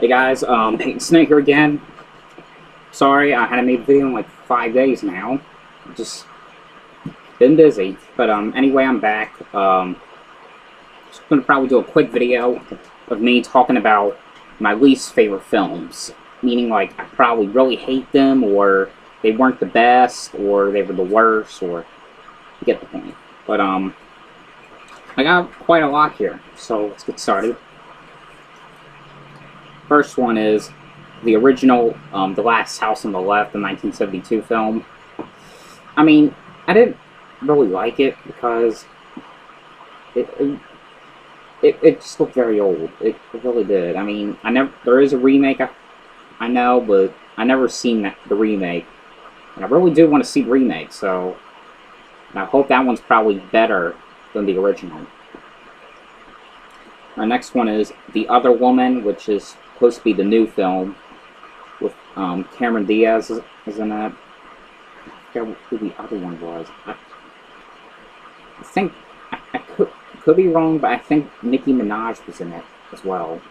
Hey guys, Peyton Snake here again. Sorry, I hadn't made a video in like 5 days now. Just been busy. But anyway, I'm back. Just gonna probably do a quick video of me talking about my least favorite films. Meaning like I probably really hate them, or they weren't the best, or they were the worst, or you get the point. But I got quite a lot here, so let's get started. First one is the original, The Last House on the Left, the 1972 film. I mean, I didn't really like it because it just looked very old. It really did. I mean, there is a remake, I know, but I never seen the remake. And I really do want to see the remake, so I hope that one's probably better than the original. Our next one is The Other Woman, which is supposed to be the new film with Cameron Diaz is in that. I forget who the other one was. I think I could be wrong, but I think Nicki Minaj was in it as well.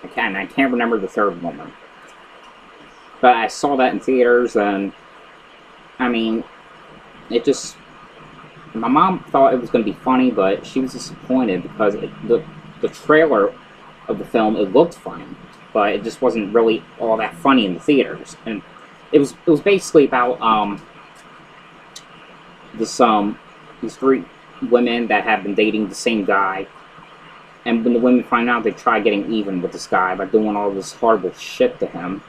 I can't remember the third woman. But I saw that in theaters, and I mean, it just. My mom thought it was going to be funny, but she was disappointed because the trailer of the film, it looked funny, but it just wasn't really all that funny in the theaters. And it was basically about these three women that have been dating the same guy, and when the women find out, they try getting even with this guy by doing all this horrible shit to him.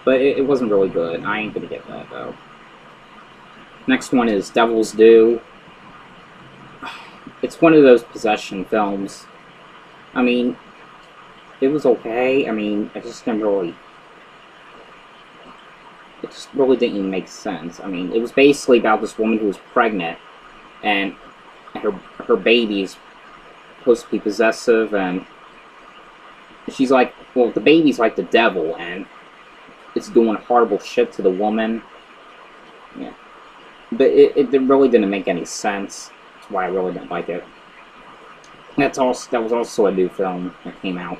But it wasn't really good. I ain't gonna get that though. Next one is Devil's Due. It's one of those possession films. I mean, it was okay. I mean, it just really didn't make sense. I mean, it was basically about this woman who was pregnant, and her baby's supposed to be possessive, and she's like, well, the baby's like the devil, and it's doing horrible shit to the woman. Yeah. But it really didn't make any sense. That's why I really didn't like it. That was also a new film that came out.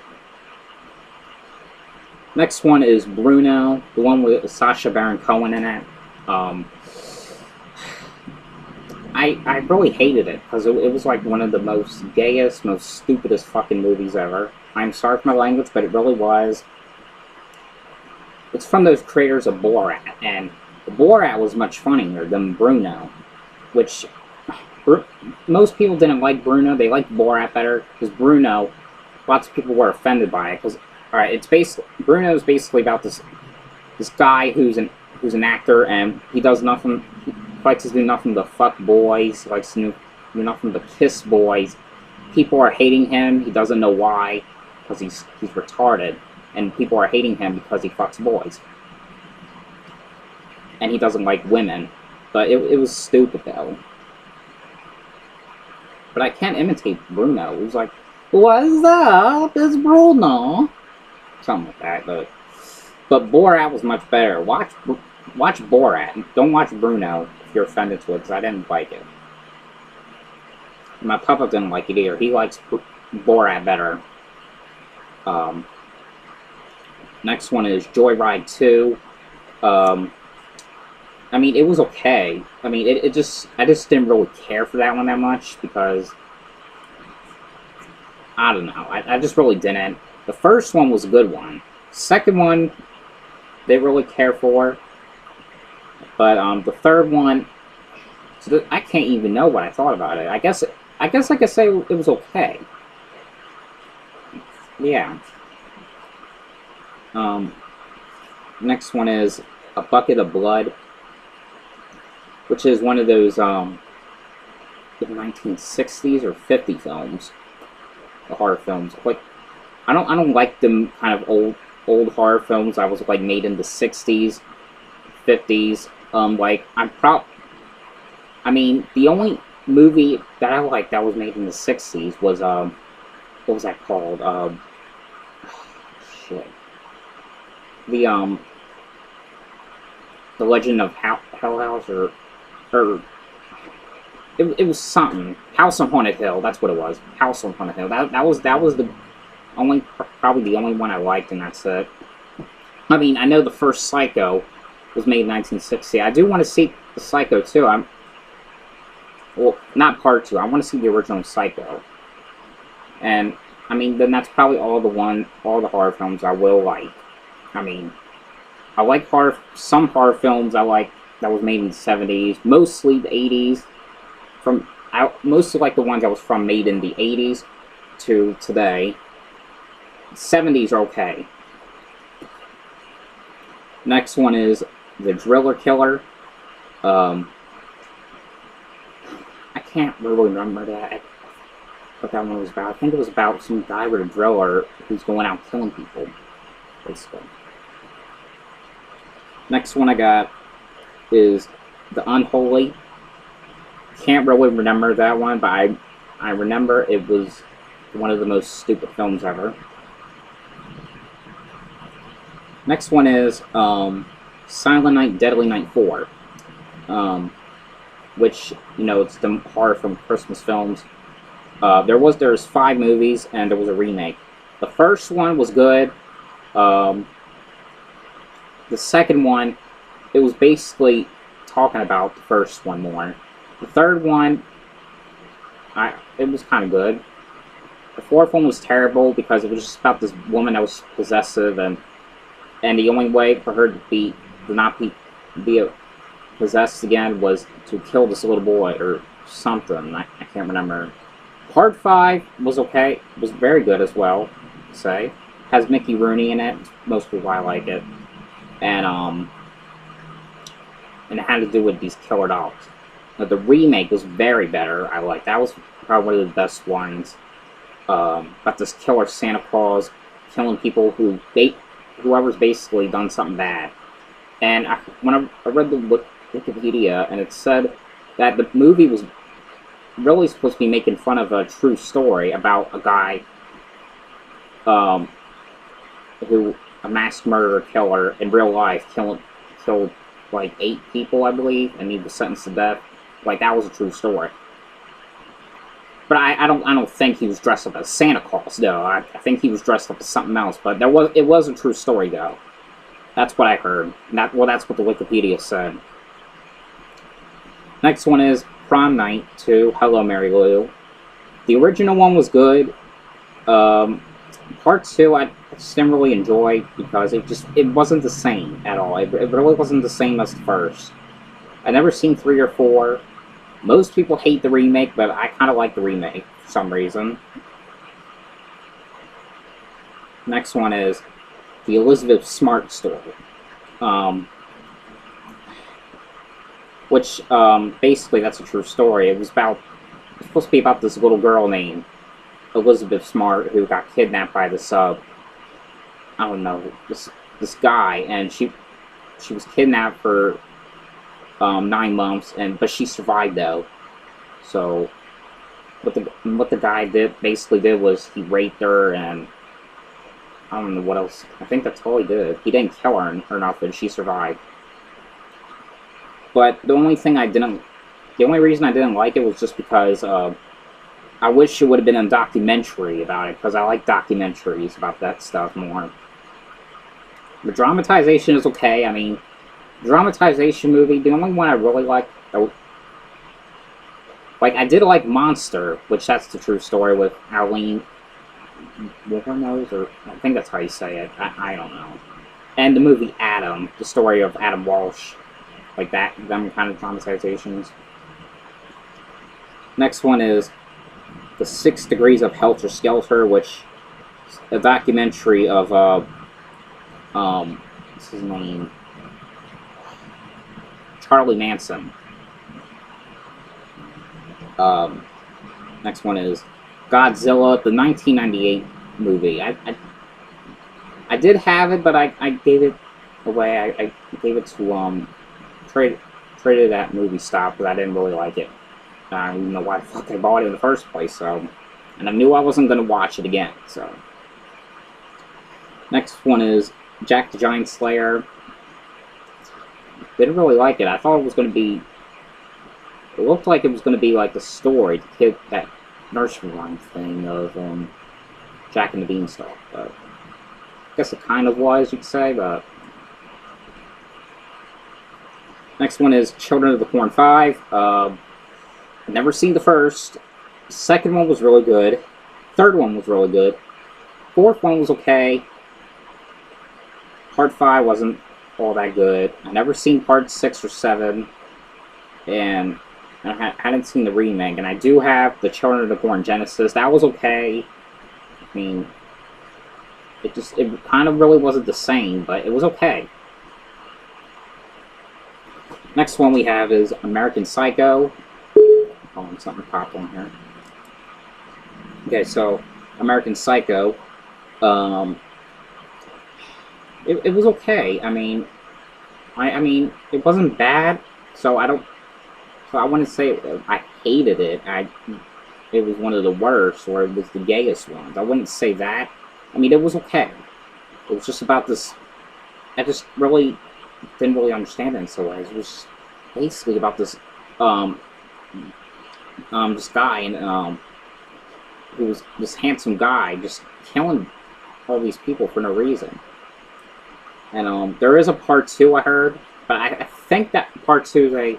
Next one is Bruno, the one with Sacha Baron Cohen in it. I really hated it because it was like one of the most gayest, most stupidest fucking movies ever. I'm sorry for my language, but it really was. It's from those creators of Borat, and Borat was much funnier than Bruno, which most people didn't like Bruno. They liked Borat better because Bruno, lots of people were offended by it. Because Bruno is basically about this guy who's an actor, and he does nothing. He likes to do nothing but fuck boys. He likes to do nothing but kiss boys. People are hating him. He doesn't know why, because he's retarded, and people are hating him because he fucks boys. And he doesn't like women. But it was stupid, though. But I can't imitate Bruno. It was like, what's up? It's Bruno. Something like that. But Borat was much better. Watch Borat. Don't watch Bruno if you're offended to it, because I didn't like it. My papa didn't like it either. He likes Borat better. Next one is Joyride 2. I mean, it was okay. I mean, I just didn't really care for that one that much because, I don't know, I just really didn't. The first one was a good one. Second one, didn't really care for. But the third one, I can't even know what I thought about it. I guess I could say it was okay. Yeah. Next one is A Bucket of Blood, which is one of those the 1960s or 50 films, the horror films. Like, I don't like them kind of old horror films. I was like made in the 60s, 50s. Like I mean, the only movie that I liked that was made in the 60s was what was that called? Shit. The Legend of Hell House, or it was something. House on Haunted Hill. That's what it was. House on Haunted Hill. That was the Probably the only one I liked, and that's it. I mean, I know the first Psycho was made in 1960. I do want to see the Psycho 2. Well, not part 2. I want to see the original Psycho. And, I mean, then that's probably all the horror films I will like. I mean, I like some horror films I like that was made in the 70s, mostly the 80s. I mostly like the ones that was made in the 80s to today. 70s are okay. Next one is The Driller Killer. I can't really remember what that one was about. I think it was about some guy with a driller who's going out killing people, basically. Next one I got is The Unholy. Can't really remember that one, but I remember it was one of the most stupid films ever. Next one is Silent Night, Deadly Night 4. Which, you know, it's the horror from Christmas films. There's 5 movies, and there was a remake. The first one was good. The second one, it was basically talking about the first one more. The third one, it was kind of good. The fourth one was terrible because it was just about this woman that was possessive, and the only way for her to not be possessed again was to kill this little boy or something. I can't remember. Part 5 was okay. It was very good as well, to say. Has Mickey Rooney in it. Most people I like it. And it had to do with these killer dogs. Now, the remake was very better. I liked that. Was probably one of the best ones. About this killer Santa Claus killing people whoever's basically done something bad. And when I read the Wikipedia, and it said that the movie was really supposed to be making fun of a true story about a guy who, a mass murderer killer in real life, killed like 8 people, I believe, and he was sentenced to death. Like, that was a true story. But I don't think he was dressed up as Santa Claus, though. I think he was dressed up as something else. But it was a true story, though. That's what I heard. That's what the Wikipedia said. Next one is Prom Night 2, Hello, Mary Lou. The original one was good. Part 2 I just didn't really enjoy because it wasn't the same at all. It really wasn't the same as the first. I never seen 3 or 4. Most people hate the remake, but I kind of like the remake for some reason. Next one is The Elizabeth Smart Story. Which, basically, that's a true story. It's supposed to be about this little girl named Elizabeth Smart who got kidnapped by this, I don't know, this guy, and she was kidnapped for 9 months, but she survived though. So what the guy basically did was he raped her, and I don't know what else. I think that's all he did. He didn't kill her or nothing. She survived. But the only reason I didn't like it was just because I wish it would have been a documentary about it, because I like documentaries about that stuff more. The dramatization is okay. I mean, dramatization movie, the only one I really like, I did like Monster, which that's the true story with Arlene Wilhelmose, or I think that's how you say it. I don't know. And the movie Adam, the story of Adam Walsh, like them kind of dramatizations. Next one is The 6 Degrees of Helter Skelter, which is a documentary of what's his name? Charlie Manson. Next one is Godzilla, the 1998 movie. I did have it, but I gave it away. I gave it to traded that movie stop because I didn't really like it. I don't even know why the fuck I bought it in the first place. So, and I knew I wasn't gonna watch it again. So, next one is Jack the Giant Slayer. Didn't really like it. I thought it was going to be... It looked like it was going to be like the story, that nursery rhyme thing of... Jack and the Beanstalk. But I guess it kind of was, you could say, but... Next one is Children of the Corn 5. Never seen the first. The second one was really good. Third one was really good. Fourth one was okay. Part 5 wasn't all that good. I never seen Part 6 or 7. And I hadn't seen the remake. And I do have the Children of the Corn Genesis. That was okay. I mean, it kind of really wasn't the same, but it was okay. Next one we have is American Psycho. Oh, something popped on here. Okay, so American Psycho. It was okay. I mean, I mean, it wasn't bad. So I wouldn't say I hated it. It was one of the worst, or it was the gayest ones. I wouldn't say that. I mean, it was okay. It was just about this. I just really didn't really understand it in some ways. It was basically about this this guy and who was this handsome guy just killing all these people for no reason. And there is a part 2 I heard, but I think that part 2 they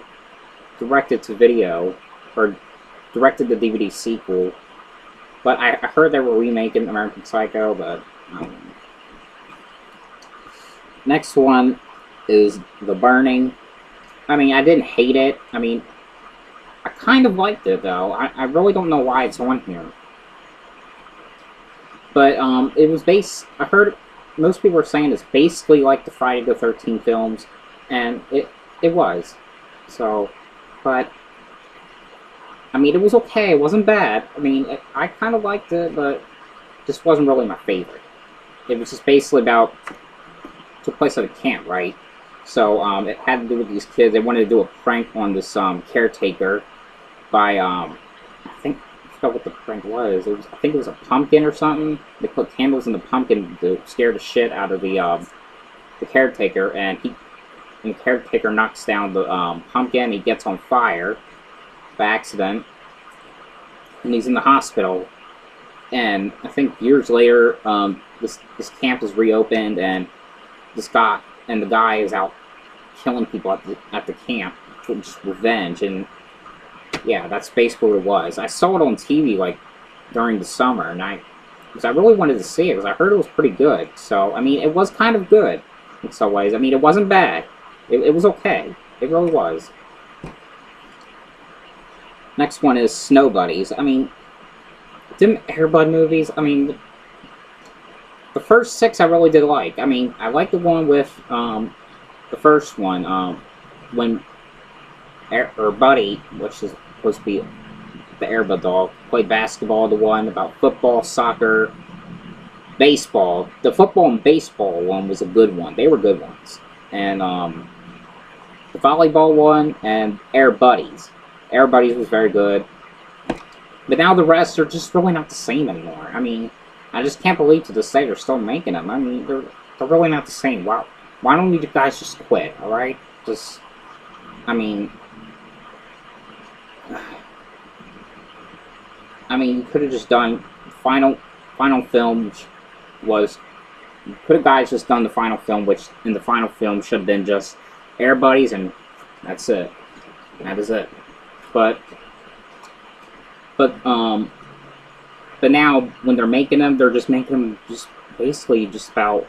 directed to video or directed the DVD sequel. But I heard they were remaking American Psycho, but I don't know. Next one is The Burning. I mean, I didn't hate it. I mean, I kind of liked it, though. I really don't know why it's on here. But, it was I heard most people were saying it's basically like the Friday the 13th films, and it was. So, but, I mean, it was okay. It wasn't bad. I mean, I kind of liked it, but it just wasn't really my favorite. It was just basically about, took place at a camp, right? So, it had to do with these kids. They wanted to do a prank on this, caretaker by, I forgot what the prank was. I think it was a pumpkin or something. They put candles in the pumpkin to scare the shit out of the caretaker, and the caretaker knocks down the, pumpkin. He gets on fire by accident, and he's in the hospital. And I think years later, this camp is reopened, and the guy is out killing people at the camp for just revenge. And yeah, that's basically what it was. I saw it on TV like during the summer, and because I really wanted to see it because I heard it was pretty good. So I mean, it was kind of good in some ways. I mean, it wasn't bad. It was okay. It really was. Next one is Snow Buddies. I mean, them Air Bud movies. I mean, the first 6 I really did like. I mean, I liked the one with the first one when Buddy, which is supposed to be the Air Bud dog, played basketball. The one about football, soccer, baseball. The football and baseball one was a good one. They were good ones. And the volleyball one and Air Buddies. Air Buddies was very good. But now the rest are just really not the same anymore. I mean, I just can't believe to this day they're still making them. I mean, they're really not the same. Why don't you guys just quit, alright? Just, I mean, you could have just done final film, which was, could have guys just done the final film, which in the final film should have been just Air Buddies, and that's it. That is it. But now when they're making them, they're just making them just basically just about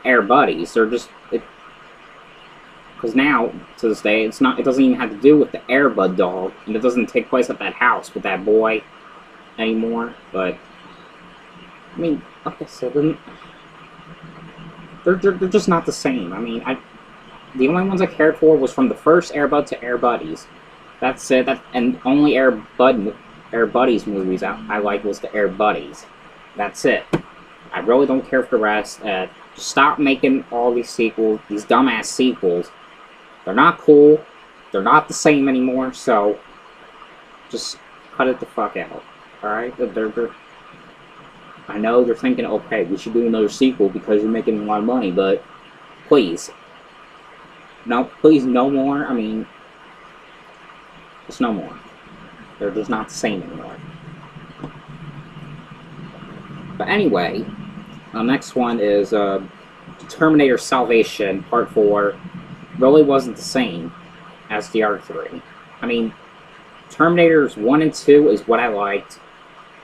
Air Buddies. They're just because now to this day it doesn't even have to do with the Air Bud dog, and it doesn't take place at that house with that boy anymore. But I mean, like I said, they're just not the same. I mean, the only ones I cared for was from the first Air Bud to Air Buddies. That's it. And only Air Buddies movies I like was the Air Buddies. That's it. I really don't care for the rest. Just stop making all these sequels, these dumbass sequels. They're not cool. They're not the same anymore. So just cut it the fuck out. All right? I know they're thinking, okay, we should do another sequel because you're making a lot of money, but please, no, please, no more. I mean, just no more. They're just not the same anymore. But anyway, next one is Terminator Salvation Part 4. Really wasn't the same as the other three. I mean, Terminators 1 and 2 is what I liked.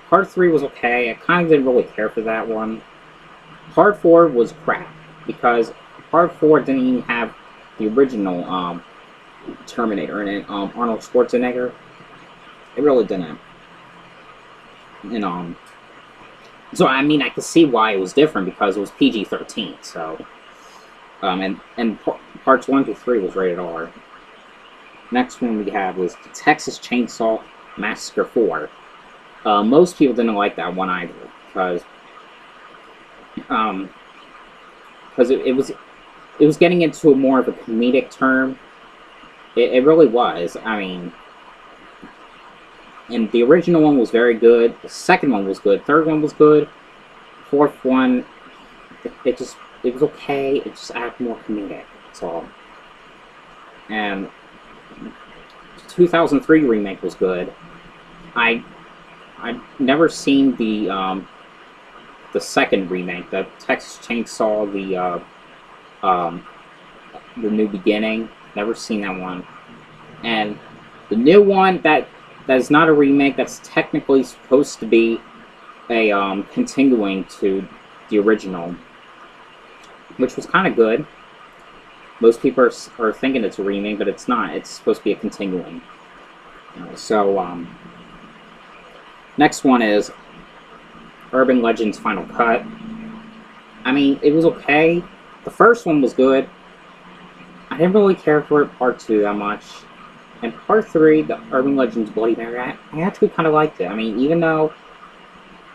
Part 3 was okay. I kind of didn't really care for that one. Part 4 was crap, because Part 4 didn't even have the original Terminator in it, Arnold Schwarzenegger. It really didn't. And, so, I mean, I could see why it was different, because it was PG-13, so... and parts 1 through 3 was rated R. Next one we have was the Texas Chainsaw Massacre 4. Most people didn't like that one either, because it was getting into a more of a comedic term. It really was. I mean, and the original one was very good. The second one was good. Third one was good. Fourth one, it was okay. It just acted more comedic. That's all. And the 2003 remake was good. I'd never seen the second remake, the Texas Chainsaw, the New Beginning. Never seen that one. And the new one, that is not a remake. That's technically supposed to be a continuing to the original, which was kind of good. Most people are thinking it's a remake, but it's not. It's supposed to be a continuing. So, next one is Urban Legends Final Cut. I mean, it was okay. The first one was good. I didn't really care for Part 2 that much. And Part 3, the Urban Legends Bloody Mary, I actually kind of liked it. I mean, even though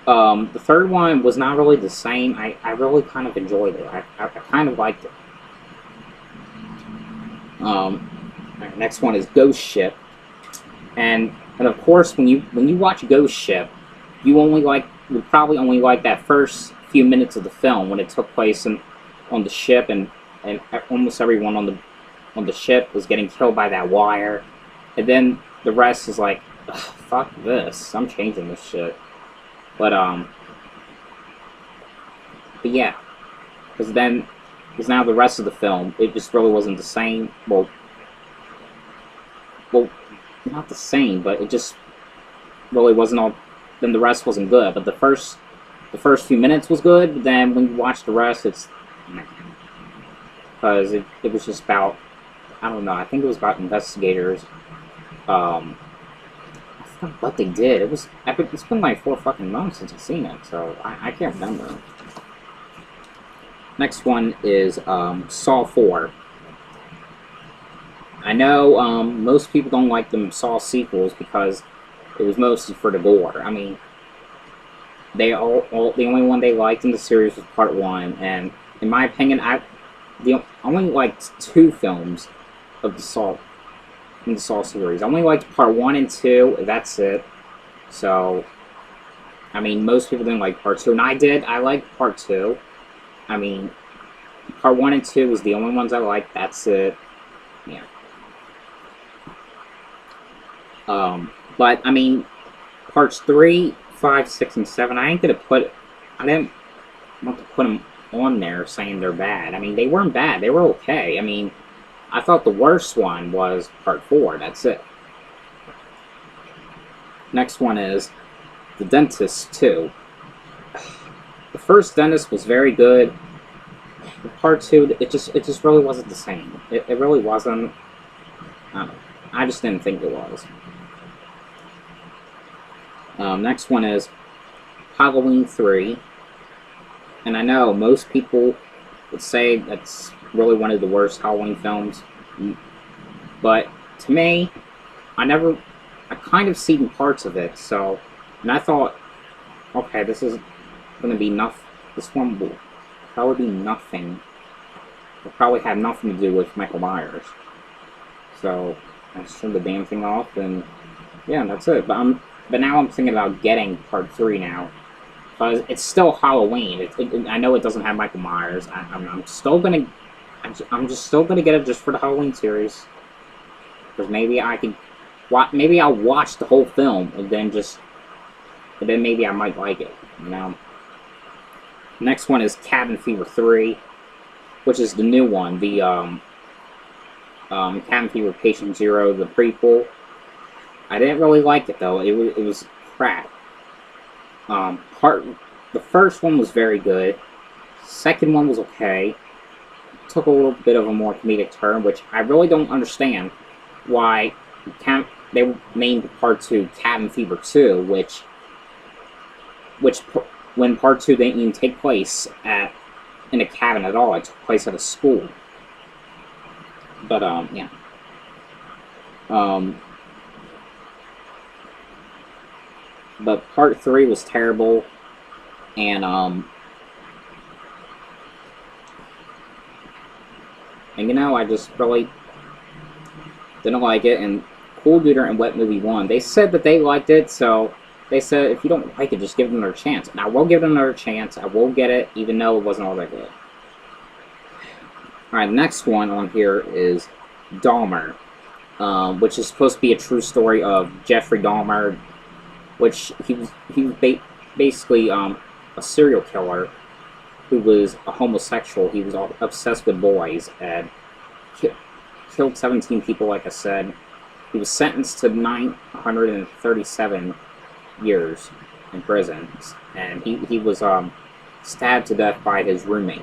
the third one was not really the same, I really kind of enjoyed it. I kind of liked it. Next one is Ghost Ship. And of course, when you watch Ghost Ship, you probably only like that first few minutes of the film when it took place on the ship, and almost everyone on the ship was getting killed by that wire, and then the rest is like, fuck this, I'm changing this shit. But yeah, because now the rest of the film, it just really wasn't the same. Well, not the same, but it just really wasn't all. Then the rest wasn't good. But the first few minutes was good. But then when you watch the rest, it's because it was just about, I don't know. I think it was about investigators. I forgot what they did. It's been like 4 fucking months since I've seen it, so I can't remember. Next one is Saw 4. I know most people don't like the Saw sequels because it was mostly for the gore. I mean, the only one they liked in the series was Part 1, and in my opinion, I only liked 2 films of the Saw series. I only liked Part 1 and 2. That's it. So, I mean, most people didn't like Part 2, and I did. I liked Part 2. I mean, Part 1 and 2 was the only ones I liked. That's it. Yeah. But, I mean, Parts 3, 5, 6, and 7, I didn't want to put them on there saying they're bad. I mean, they weren't bad. They were okay. I mean, I thought the worst one was Part 4. That's it. Next one is The Dentist 2. The first Dentist was very good. Part 2, it just really wasn't the same. It really wasn't. I just didn't think it was. Next one is Halloween 3. And I know most people would say that's really one of the worst Halloween films. But to me, I kind of seen parts of it, so, and I thought, okay, this is going to be nothing. This one will probably be nothing. It'll probably have nothing to do with Michael Myers. So I just turned the damn thing off, and yeah, that's it. But now I'm thinking about getting Part 3 now, because it's still Halloween. I know it doesn't have Michael Myers. I'm still gonna get it just for the Halloween series, because maybe maybe I'll watch the whole film and then maybe I might like it, you know. Next one is Cabin Fever 3, which is the new one. The Cabin Fever Patient Zero, the prequel. I didn't really like it though. It was crap. The first one was very good. Second one was okay. Took a little bit of a more comedic turn, which I really don't understand why they named Part 2 Cabin Fever 2, which when Part 2 didn't even take place in a cabin at all. It took place at a school. But yeah. But Part 3 was terrible, and you know, I just really didn't like it. And Cool Duder and Wet Movie 1, they said that they liked it, so they said if you don't like it, just give it another chance. And I will give it another chance. I will get it, even though it wasn't all that good. Alright, next one on here is Dahmer, which is supposed to be a true story of Jeffrey Dahmer, which he was basically a serial killer who was a homosexual. He was obsessed with boys and killed 17 people, like I said. He was sentenced to 937 years in prison, and he was stabbed to death by his roommate,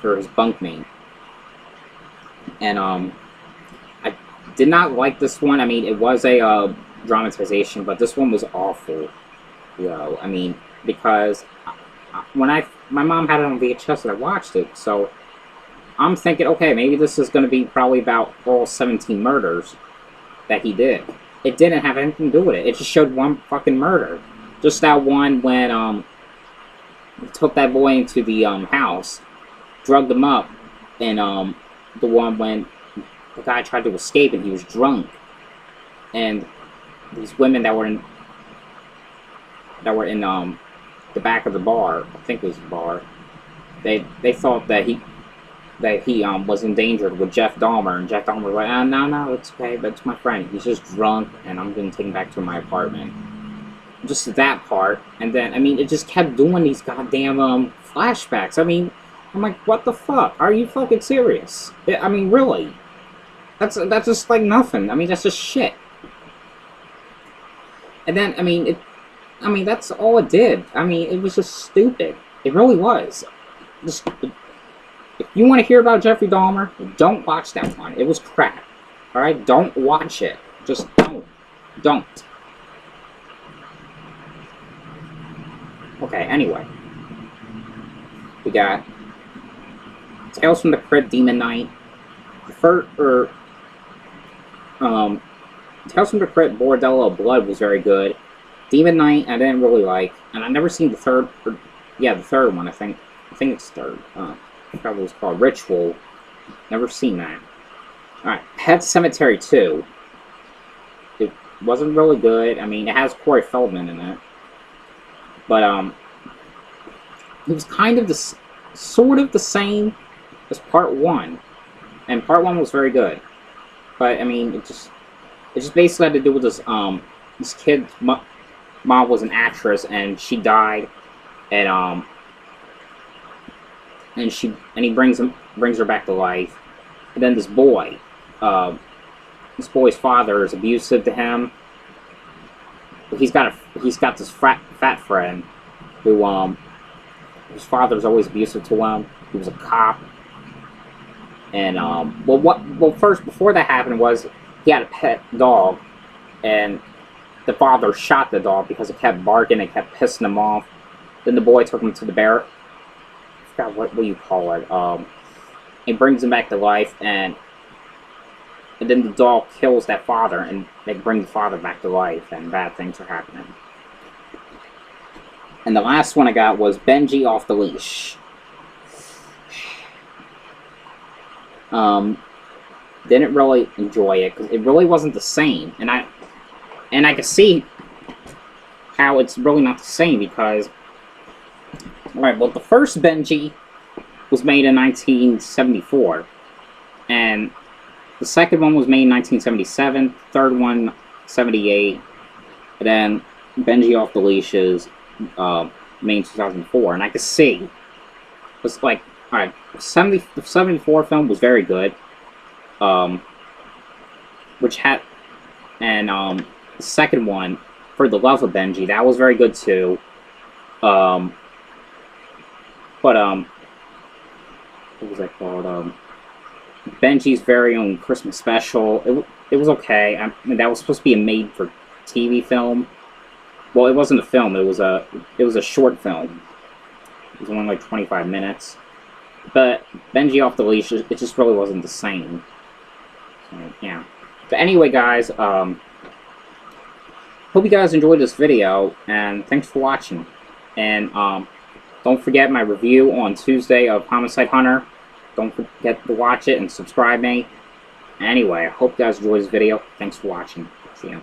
or his bunkmate. And I did not like this one. I mean, it was a dramatization, but this one was awful. You know, I mean, because when my mom had it on VHS and I watched it, so I'm thinking, okay, maybe this is going to be probably about all 17 murders that he did. It didn't have anything to do with it. It just showed one fucking murder. Just that one when he took that boy into the house, drugged him up, and the one when the guy tried to escape and he was drunk, and these women that were in the back of the bar, I think it was the bar, they thought that he was endangered with Jeff Dahmer, and Jeff Dahmer was like, no, it's okay, but it's my friend. He's just drunk, and I'm going to take him back to my apartment. Just that part, and then, I mean, it just kept doing these goddamn flashbacks. I mean, I'm like, what the fuck? Are you fucking serious? I mean, really? That's just like nothing. I mean, that's just shit. And then, I mean, that's all it did. I mean, it was just stupid. It really was. Just, if you want to hear about Jeffrey Dahmer, don't watch that one. It was crap. Alright? Don't watch it. Just don't. Don't. Okay, anyway. We got Tales from the Crypt, Demon Knight. Tales from the Crypt, Bordello of Blood was very good. Demon Knight, I didn't really like. And I've never seen the third one, I think it's third. I forgot what it was called. Ritual. Never seen that. Alright, Pet Sematary 2. It wasn't really good. I mean, it has Corey Feldman in it. But, it was kind of sort of the same as Part 1. And Part 1 was very good. But, I mean, it just basically had to do with this, this kid's mom was an actress, and she died, and he brings her back to life. And then this boy's father is abusive to him. He's got this fat friend who his father's always abusive to him. He was a cop. And first, before that happened, was he had a pet dog, and the father shot the dog because it kept barking and kept pissing him off. Then the boy took him to the bear. I forgot what you call it. He brings him back to life, and then the dog kills that father, and they bring the father back to life, and bad things are happening. And the last one I got was Benji Off the Leash. Didn't really enjoy it because it really wasn't the same, and I can see how it's really not the same because, alright, well, the first Benji was made in 1974, and the second one was made in 1977, third one 78, and then Benji Off the Leash is made in 2004, and I can see was like, alright, the 74 film was very good. Which had, and the second one, For the Love of Benji, that was very good too. But what was that called? Benji's Very Own Christmas Special. It was okay. I mean, that was supposed to be a made-for-TV film. Well, it wasn't a film. It was a short film. It was only like 25 minutes. But Benji Off the Leash, it just really wasn't the same. So, yeah. But anyway, guys, hope you guys enjoyed this video, and thanks for watching. And don't forget my review on Tuesday of Homicide Hunter. Don't forget to watch it and subscribe me. Anyway, I hope you guys enjoyed this video. Thanks for watching. See ya.